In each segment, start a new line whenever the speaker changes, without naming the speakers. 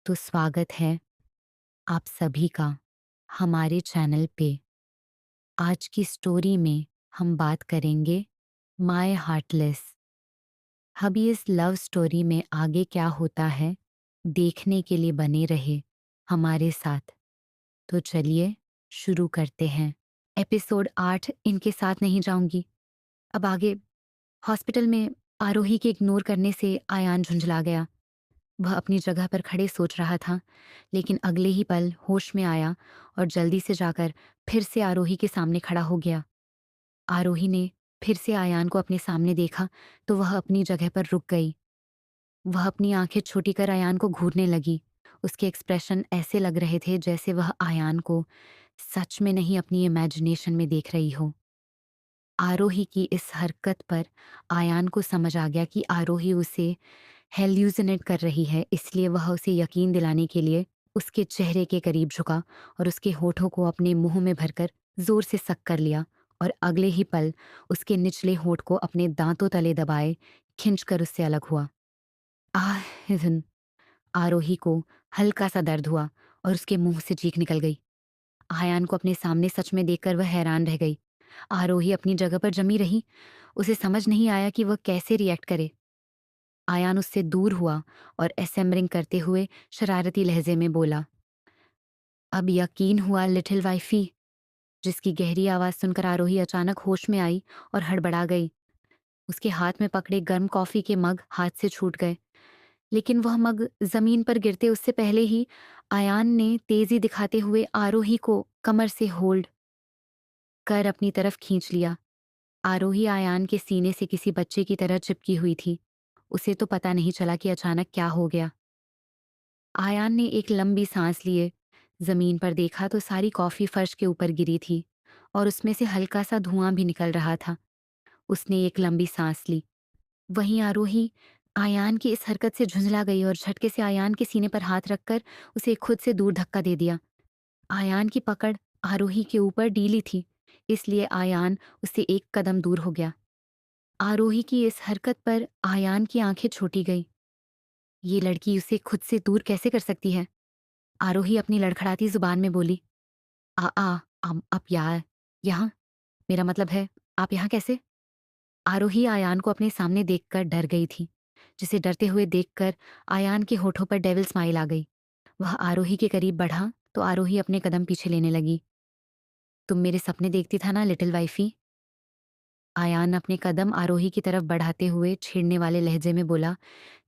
तो स्वागत है आप सभी का हमारे चैनल पे। आज की स्टोरी में हम बात करेंगे माय हार्टलेस। अभी इस लव स्टोरी में आगे क्या होता है देखने के लिए बने रहे हमारे साथ। तो चलिए शुरू करते हैं। एपिसोड 8 इनके साथ नहीं जाऊंगी। अब आगे हॉस्पिटल में आरोही के इग्नोर करने से आयान झुंझला गया। वह अपनी जगह पर खड़े सोच रहा था, लेकिन अगले ही पल होश में आया और जल्दी से जाकर फिर से आरोही के सामने खड़ा हो गया। आरोही ने फिर से आयान को अपने सामने देखा तो वह अपनी जगह पर रुक गई। वह अपनी आंखें छोटी कर आयान को घूरने लगी। उसके एक्सप्रेशन ऐसे लग रहे थे जैसे वह आयान को सच में नहीं अपनी इमेजिनेशन में देख रही हो। आरोही की इस हरकत पर आयान को समझ आ गया कि आरोही उसे हेल्यूसिनेट कर रही है, इसलिए वह उसे यकीन दिलाने के लिए उसके चेहरे के करीब झुका और उसके होठों को अपने मुंह में भरकर जोर से सक कर लिया और अगले ही पल उसके निचले होठ को अपने दांतों तले दबाए खींचकर उससे अलग हुआ। आह हिजन! आरोही को हल्का सा दर्द हुआ और उसके मुंह से चीख निकल गई। आयान को अपने सामने सच में देखकर वह हैरान रह गई। आरोही अपनी जगह पर जमी रही। उसे समझ नहीं आया कि वह कैसे रिएक्ट करे। आयान उससे दूर हुआ और एसेम्बरिंग करते हुए शरारती लहजे में बोला, अब यकीन हुआ लिटिल वाइफी। जिसकी गहरी आवाज सुनकर आरोही अचानक होश में आई और हड़बड़ा गई। उसके हाथ में पकड़े गर्म कॉफी के मग हाथ से छूट गए, लेकिन वह मग जमीन पर गिरते उससे पहले ही आयान ने तेजी दिखाते हुए आरोही को कमर से होल्ड कर अपनी तरफ खींच लिया। आरोही आयान के सीने से किसी बच्चे की तरह चिपकी हुई थी। उसे तो पता नहीं चला कि अचानक क्या हो गया। आयान ने एक लंबी सांस लिए। जमीन पर देखा तो सारी कॉफी फर्श के ऊपर गिरी थी और उसमें से हल्का सा धुआं भी निकल रहा था। उसने एक लंबी सांस ली। वहीं आरोही आयान की इस हरकत से झुंझला गई और झटके से आयान के सीने पर हाथ रखकर उसे खुद से दूर धक्का दे दिया। आयान की पकड़ आरोही के ऊपर ढीली थी, इसलिए आयान उससे एक कदम दूर हो गया। आरोही की इस हरकत पर आयान की आंखें छोटी गई। ये लड़की उसे खुद से दूर कैसे कर सकती है? आरोही अपनी लड़खड़ाती जुबान में बोली, आ आ आप यहाँ, मेरा मतलब है आप यहाँ कैसे? आरोही आयान को अपने सामने देखकर डर गई थी। जिसे डरते हुए देखकर आयान के होठों पर डेविल स्माइल आ गई। वह आरोही के करीब बढ़ा तो आरोही अपने कदम पीछे लेने लगी। तुम मेरे सपने देखती था ना लिटिल वाइफी? आयान अपने कदम आरोही की तरफ बढ़ाते हुए छेड़ने वाले लहजे में बोला,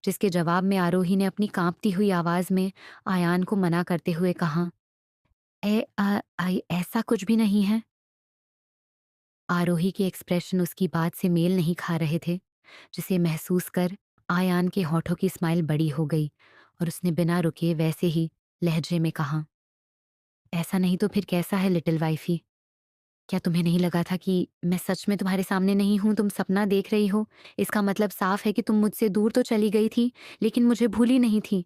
जिसके जवाब में आरोही ने अपनी कांपती हुई आवाज में आयान को मना करते हुए कहा, ऐसा कुछ भी नहीं है। आरोही के एक्सप्रेशन उसकी बात से मेल नहीं खा रहे थे, जिसे महसूस कर आयान के होठों की स्माइल बड़ी हो गई और उसने बिना रुके वैसे ही लहजे में कहा, ऐसा नहीं तो फिर कैसा है लिटिल वाइफी? क्या तुम्हें नहीं लगा था कि मैं सच में तुम्हारे सामने नहीं हूं, तुम सपना देख रही हो? इसका मतलब साफ है कि तुम मुझसे दूर तो चली गई थी, लेकिन मुझे भूली नहीं थी।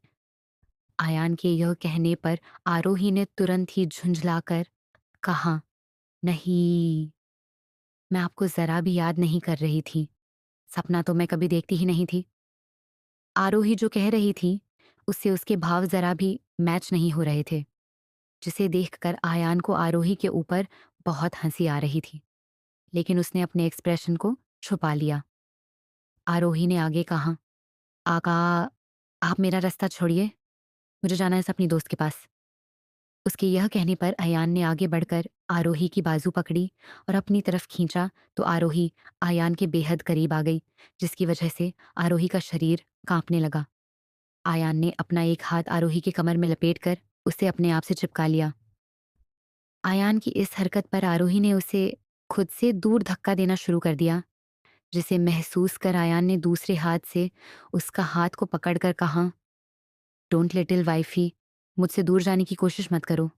आयान के यह कहने पर आरोही ने तुरंत ही झुंझलाकर कहा, नहीं, मैं आपको जरा भी याद नहीं कर रही थी। सपना तो मैं कभी देखती ही नहीं थी। आरोही जो कह रही थी उससे उसके भाव जरा भी मैच नहीं हो रहे थे, जिसे देखकर आयान को आरोही के ऊपर बहुत हंसी आ रही थी, लेकिन उसने अपने एक्सप्रेशन को छुपा लिया। आरोही ने आगे कहा, आका, आप मेरा रास्ता छोड़िए, मुझे जाना है अपनी दोस्त के पास। उसके यह कहने पर अयान ने आगे बढ़कर आरोही की बाजू पकड़ी और अपनी तरफ खींचा तो आरोही आयान के बेहद करीब आ गई, जिसकी वजह से आरोही का शरीर कांपने लगा। आयान ने अपना एक हाथ आरोही के कमर में लपेटकर उसे अपने आप से चिपका लिया। आयान की इस हरकत पर आरोही ने उसे खुद से दूर धक्का देना शुरू कर दिया, जिसे महसूस कर आयान ने दूसरे हाथ से उसका हाथ को पकड़कर कहा, डोंट लिटिल वाइफी, मुझसे दूर जाने की कोशिश मत करो।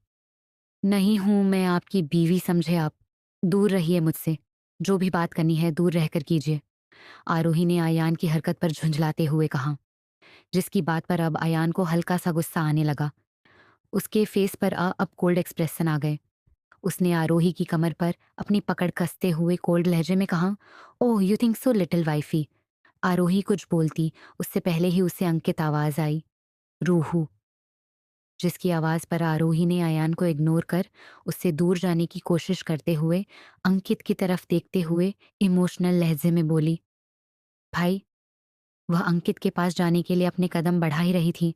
नहीं हूं मैं आपकी बीवी, समझे आप। दूर रहिए मुझसे। जो भी बात करनी है दूर रहकर कीजिए। आरोही ने आयान की हरकत पर झुंझलाते हुए कहा, जिसकी बात पर अब आयान को हल्का सा गुस्सा आने लगा। उसके फेस पर अब कोल्ड एक्सप्रेशन आ गए। उसने आरोही की कमर पर अपनी पकड़ कसते हुए कोल्ड लहजे में कहा, oh you think so little wifey. Aarohi कुछ बोलती उससे पहले ही उससे अंकित आवाज आई, रूहू। जिसकी आवाज़ पर आरोही ने आयान को इग्नोर कर उससे दूर जाने की कोशिश करते हुए अंकित की तरफ देखते हुए इमोशनल लहजे में बोली, भाई। वह अंकित के पास जाने के लिए अपने कदम बढ़ा ही रही थी,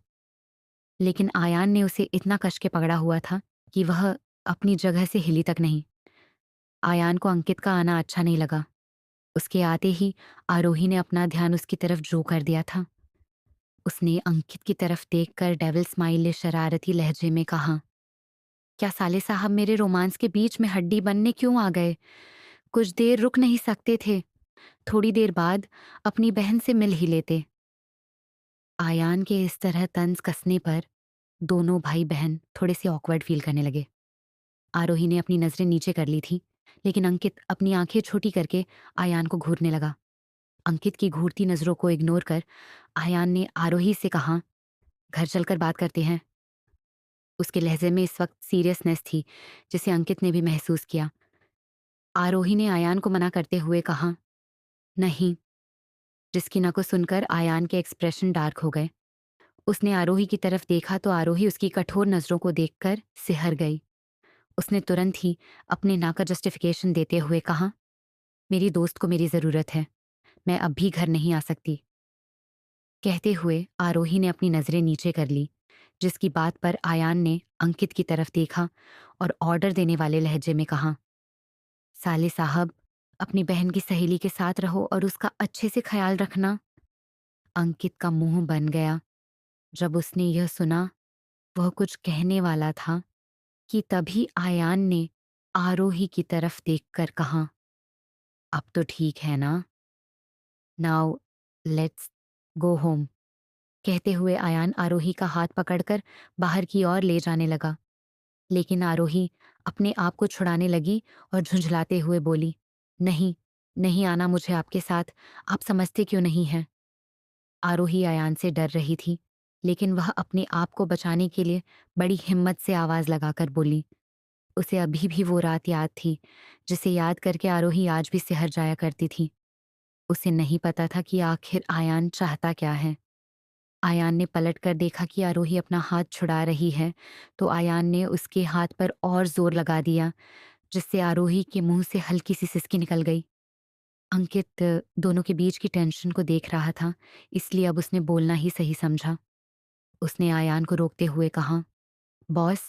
लेकिन आयान ने उसे इतना कस के पकड़ा हुआ था कि वह अपनी जगह से हिली तक नहीं। आयान को अंकित का आना अच्छा नहीं लगा। उसके आते ही आरोही ने अपना ध्यान उसकी तरफ ड्रॉ कर दिया था। उसने अंकित की तरफ देखकर डेविल स्माइल शरारती लहजे में कहा, क्या साले साहब मेरे रोमांस के बीच में हड्डी बनने क्यों आ गए? कुछ देर रुक नहीं सकते थे? थोड़ी देर बाद अपनी बहन से मिल ही लेते। आयान के इस तरह तंज कसने पर दोनों भाई बहन थोड़े से ऑकवर्ड फील करने लगे। आरोही ने अपनी नजरें नीचे कर ली थी, लेकिन अंकित अपनी आंखें छोटी करके आयान को घूरने लगा। अंकित की घूरती नजरों को इग्नोर कर आयान ने आरोही से कहा, घर चलकर बात करते हैं। उसके लहजे में इस वक्त सीरियसनेस थी, जिसे अंकित ने भी महसूस किया। आरोही ने आयान को मना करते हुए कहा, नहीं। जिसकी ना को सुनकर आयान के एक्सप्रेशन डार्क हो गए। उसने आरोही की तरफ देखा तो आरोही उसकी कठोर नजरों को देखकर सिहर गई। उसने तुरंत ही अपने ना का जस्टिफिकेशन देते हुए कहा, मेरी दोस्त को मेरी जरूरत है, मैं अब भी घर नहीं आ सकती। कहते हुए आरोही ने अपनी नजरें नीचे कर ली, जिसकी बात पर आयान ने अंकित की तरफ देखा और ऑर्डर देने वाले लहजे में कहा, साले साहब, अपनी बहन की सहेली के साथ रहो और उसका अच्छे से ख्याल रखना। अंकित का मुंह बन गया जब उसने यह सुना। वह कुछ कहने वाला था कि तभी आयान ने आरोही की तरफ देखकर कहा, अब तो ठीक है ना? Now let's go home. कहते हुए आयान आरोही का हाथ पकड़कर बाहर की ओर ले जाने लगा, लेकिन आरोही अपने आप को छुड़ाने लगी और झुंझलाते हुए बोली, नहीं, नहीं आना मुझे आपके साथ, आप समझते क्यों नहीं हैं? आरोही आयान से डर रही थी, लेकिन वह अपने आप को बचाने के लिए बड़ी हिम्मत से आवाज लगाकर बोली। उसे अभी भी वो रात याद थी, जिसे याद करके आरोही आज भी सिहर जाया करती थी। उसे नहीं पता था कि आखिर आयान चाहता क्या है। आयान ने पलटकर देखा कि आरोही अपना हाथ छुड़ा रही है, तो आयान ने उसके हाथ पर और जोर लगा दिया, जिससे आरोही के मुंह से हल्की सी सिसकी निकल गई। अंकित दोनों के बीच की टेंशन को देख रहा था, इसलिए अब उसने बोलना ही सही समझा। उसने आयान को रोकते हुए कहा, बॉस,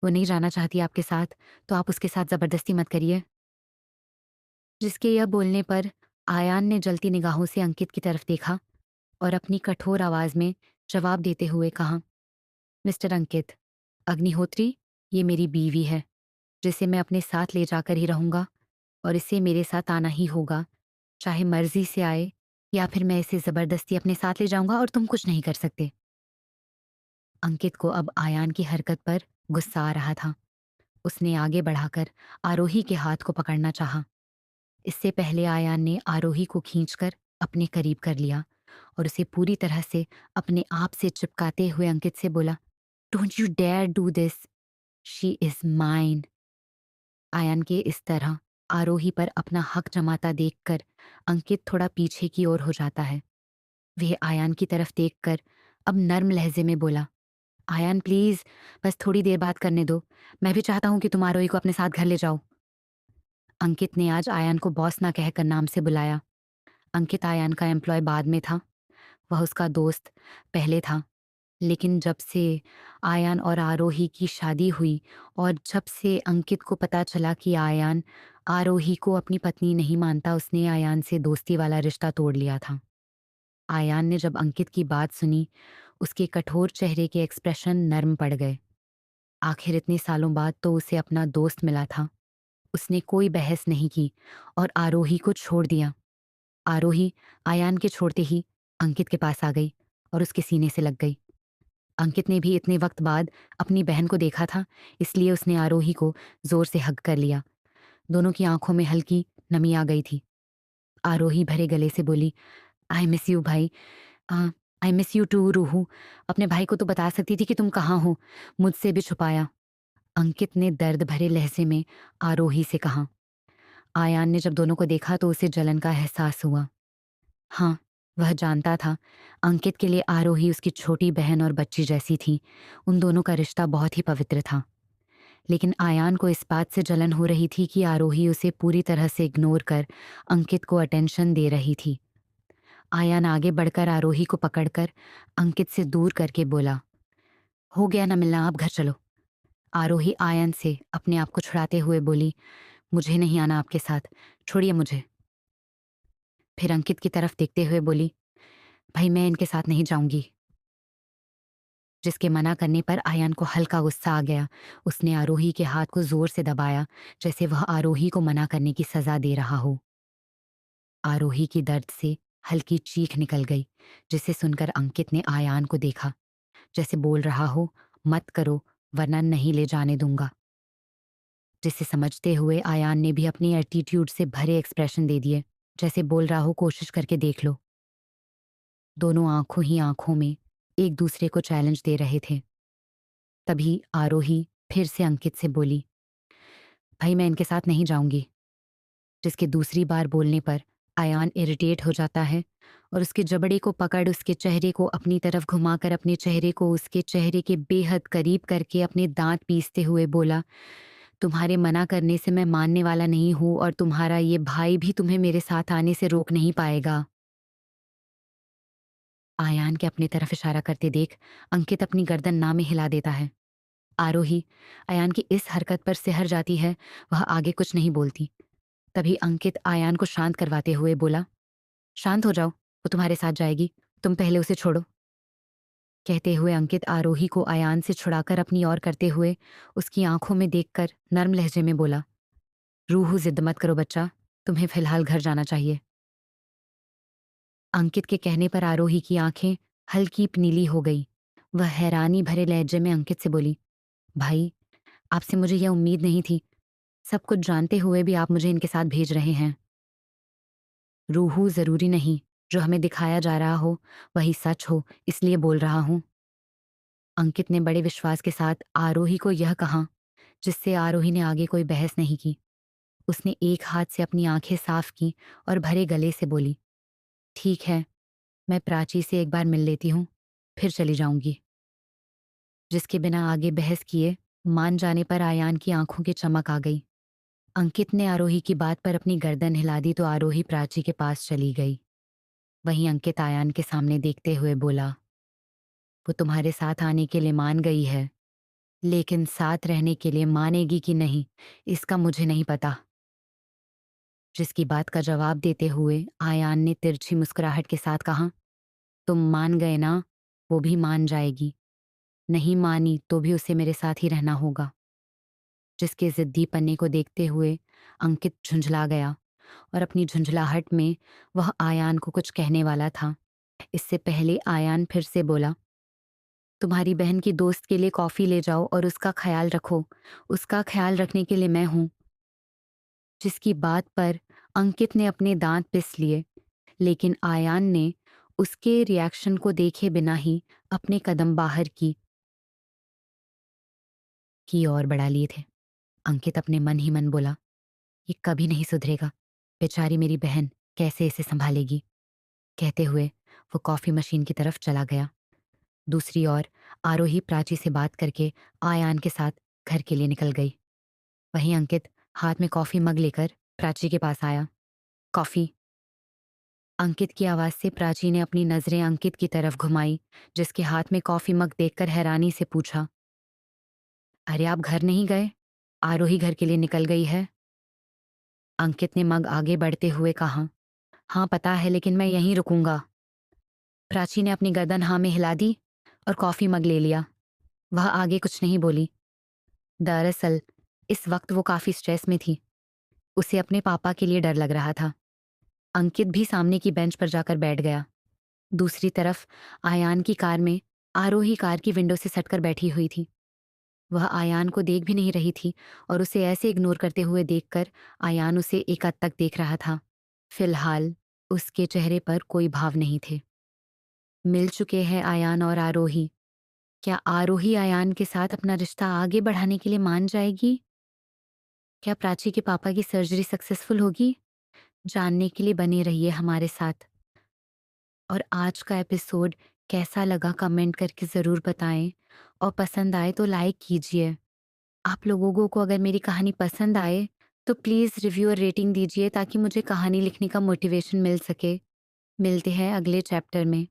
वो नहीं जाना चाहती आपके साथ, तो आप उसके साथ जबरदस्ती मत करिए। जिसके यह बोलने पर आयान ने जलती निगाहों से अंकित की तरफ देखा और अपनी कठोर आवाज में जवाब देते हुए कहा, मिस्टर अंकित, अग्निहोत्री, ये मेरी बीवी है, जिसे मैं अपने साथ ले जाकर ही रहूंगा और इसे मेरे साथ आना ही होगा, चाहे मर्जी से आए या फिर मैं इसे जबरदस्ती अपने साथ ले जाऊंगा और तुम कुछ नहीं कर सकते। अंकित को अब आयान की हरकत पर गुस्सा आ रहा था। उसने आगे बढ़ाकर आरोही के हाथ को पकड़ना चाहा। इससे पहले आयान ने आरोही को खींचकर अपने करीब कर लिया और उसे पूरी तरह से अपने आप से चिपकाते हुए अंकित से बोला, don't you dare do this, she is mine. Ayaan के इस तरह आरोही पर अपना हक जमाता देखकर अंकित थोड़ा पीछे की ओर हो जाता है। वह आयान की तरफ देखकर अब नर्म लहजे में बोला, आयान प्लीज, बस थोड़ी देर बात करने दो, मैं भी चाहता हूं कि तुम आरोही को अपने साथ घर ले जाओ। अंकित ने आज आयान को बॉस ना कहकर नाम से बुलाया। अंकित आयान का एम्प्लॉय बाद में था, वह उसका दोस्त पहले था। लेकिन जब से आयान और आरोही की शादी हुई और जब से अंकित को पता चला कि आयान आरोही को अपनी पत्नी नहीं मानता, उसने आयान से दोस्ती वाला रिश्ता तोड़ लिया था। आयान ने जब अंकित की बात सुनी, उसके कठोर चेहरे के एक्सप्रेशन नर्म पड़ गए। आखिर इतने सालों बाद तो उसे अपना दोस्त मिला था। उसने कोई बहस नहीं की और आरोही को छोड़ दिया। आरोही आयान के छोड़ते ही अंकित के पास आ गई और उसके सीने से लग गई। अंकित ने भी इतने वक्त बाद अपनी बहन को देखा था, इसलिए उसने आरोही को जोर से हग कर लिया। दोनों की आंखों में हल्की नमी आ गई थी। आरोही भरे गले से बोली, आई मिस यू भाई। I miss you too Ruhu. अपने भाई को तो बता सकती थी कि तुम कहाँ हो, मुझसे भी छुपाया। अंकित ने दर्द भरे लहजे में आरोही से कहा। आयान ने जब दोनों को देखा तो उसे जलन का एहसास हुआ। हाँ, वह जानता था अंकित के लिए आरोही उसकी छोटी बहन और बच्ची जैसी थी। उन दोनों का रिश्ता बहुत ही पवित्र था। लेकिन आयान को इस बात से जलन हो रही थी कि आरोही उसे पूरी तरह से इग्नोर कर अंकित को अटेंशन दे रही थी। आयान आगे बढ़कर आरोही को पकड़कर अंकित से दूर करके बोला, हो गया ना मिलना, आप घर चलो। आरोही आयन से अपने आप को छुड़ाते हुए बोली, मुझे नहीं आना आपके साथ, छोड़िए मुझे। फिर अंकित की तरफ देखते हुए बोली, भाई मैं इनके साथ नहीं जाऊंगी। जिसके मना करने पर आयान को हल्का गुस्सा आ गया। उसने आरोही के हाथ को जोर से दबाया, जैसे वह आरोही को मना करने की सजा दे रहा हो। आरोही की दर्द से हल्की चीख निकल गई, जिसे सुनकर अंकित ने आयान को देखा, जैसे बोल रहा हो, मत करो वरना नहीं ले जाने दूंगा। जिसे समझते हुए आयान ने भी अपनी एटीट्यूड से भरे एक्सप्रेशन दे दिए, जैसे बोल रहा हो कोशिश करके देख लो। दोनों आंखों ही आंखों में एक दूसरे को चैलेंज दे रहे थे। तभी आरोही फिर से अंकित से बोली, भाई मैं इनके साथ नहीं जाऊंगी। जिसके दूसरी बार बोलने पर आयान इरिटेट हो जाता है और उसके जबड़े को पकड़ उसके चेहरे को अपनी तरफ घुमाकर अपने चेहरे को उसके चेहरे के बेहद करीब करके अपने दांत पीसते हुए बोला, तुम्हारे मना करने से मैं मानने वाला नहीं हूं और तुम्हारा ये भाई भी तुम्हें मेरे साथ आने से रोक नहीं पाएगा। आयान के अपनी तरफ इशारा करते देख अंकित अपनी गर्दन ना में हिला देता है। आरोही आयान की इस हरकत पर सिहर जाती है। वह आगे कुछ नहीं बोलती। तभी अंकित आयान को शांत करवाते हुए बोला, शांत हो जाओ, वो तुम्हारे साथ जाएगी, तुम पहले उसे छोड़ो। कहते हुए अंकित आरोही को आयान से छुड़ाकर अपनी ओर करते हुए उसकी आंखों में देखकर नर्म लहजे में बोला, रूहू जिद मत करो बच्चा, तुम्हें फिलहाल घर जाना चाहिए। अंकित के कहने पर आरोही की आंखें हल्की पनीली हो गई। वह हैरानी भरे लहजे में अंकित से बोली, भाई आपसे मुझे यह उम्मीद नहीं थी, सब कुछ जानते हुए भी आप मुझे इनके साथ भेज रहे हैं। रूहू जरूरी नहीं, जो हमें दिखाया जा रहा हो वही सच हो, इसलिए बोल रहा हूं। अंकित ने बड़े विश्वास के साथ आरोही को यह कहा, जिससे आरोही ने आगे कोई बहस नहीं की। उसने एक हाथ से अपनी आंखें साफ की और भरे गले से बोली, ठीक है, मैं प्राची से एक बार मिल लेती हूँ, फिर चली जाऊंगी। जिसके बिना आगे बहस किए मान जाने पर आयान की आंखों की चमक आ गई। अंकित ने आरोही की बात पर अपनी गर्दन हिला दी तो आरोही प्राची के पास चली गई। वहीं अंकित आयान के सामने देखते हुए बोला, वो तुम्हारे साथ आने के लिए मान गई है, लेकिन साथ रहने के लिए मानेगी कि नहीं इसका मुझे नहीं पता। जिसकी बात का जवाब देते हुए आयान ने तिरछी मुस्कुराहट के साथ कहा, तुम मान गए ना, वो भी मान जाएगी। नहीं मानी तो भी उसे मेरे साथ ही रहना होगा। जिसके जिद्दी पन्ने को देखते हुए अंकित झुंझला गया और अपनी झुंझलाहट में वह आयान को कुछ कहने वाला था। इससे पहले आयान फिर से बोला, तुम्हारी बहन की दोस्त के लिए कॉफी ले जाओ और उसका ख्याल रखो, उसका ख्याल रखने के लिए मैं हूं। जिसकी बात पर अंकित ने अपने दांत पिस लिए, लेकिन आयान ने उसके रिएक्शन को देखे बिना ही अपने कदम बाहर की ओर बढ़ा लिए थे। अंकित अपने मन ही मन बोला, ये कभी नहीं सुधरेगा, बेचारी मेरी बहन कैसे इसे संभालेगी। कहते हुए वो कॉफी मशीन की तरफ चला गया। दूसरी ओर आरोही प्राची से बात करके आयान के साथ घर के लिए निकल गई। वहीं अंकित हाथ में कॉफी मग लेकर प्राची के पास आया। कॉफी। अंकित की आवाज से प्राची ने अपनी नजरें अंकित की तरफ घुमाई, जिसके हाथ में कॉफी मग देखकर हैरानी से पूछा, अरे आप घर नहीं गए, आरोही घर के लिए निकल गई है। अंकित ने मग आगे बढ़ते हुए कहा, हाँ पता है, लेकिन मैं यहीं रुकूंगा। प्राची ने अपनी गर्दन हाँ में हिला दी और कॉफी मग ले लिया। वह आगे कुछ नहीं बोली। दरअसल इस वक्त वो काफी स्ट्रेस में थी। उसे अपने पापा के लिए डर लग रहा था। अंकित भी सामने की बेंच पर जाकर बैठ गया। दूसरी तरफ आयान की कार में आरोही कार की विंडो से सटकर बैठी हुई थी। वह आयान को देख भी नहीं रही थी और उसे ऐसे इग्नोर करते हुए देखकर आयान उसे एक हद तक देख रहा था। फिलहाल उसके चेहरे पर कोई भाव नहीं थे। मिल चुके हैं आयान और आरोही। क्या आरोही आयान के साथ अपना रिश्ता आगे बढ़ाने के लिए मान जाएगी? क्या प्राची के पापा की सर्जरी सक्सेसफुल होगी? जानने के लिए बने रहिए हमारे साथ। और आज का एपिसोड कैसा लगा कमेंट करके ज़रूर बताएँ और पसंद आए तो लाइक कीजिए। आप लोगों को अगर मेरी कहानी पसंद आए तो प्लीज़ रिव्यू और रेटिंग दीजिए ताकि मुझे कहानी लिखने का मोटिवेशन मिल सके। मिलते हैं अगले चैप्टर में।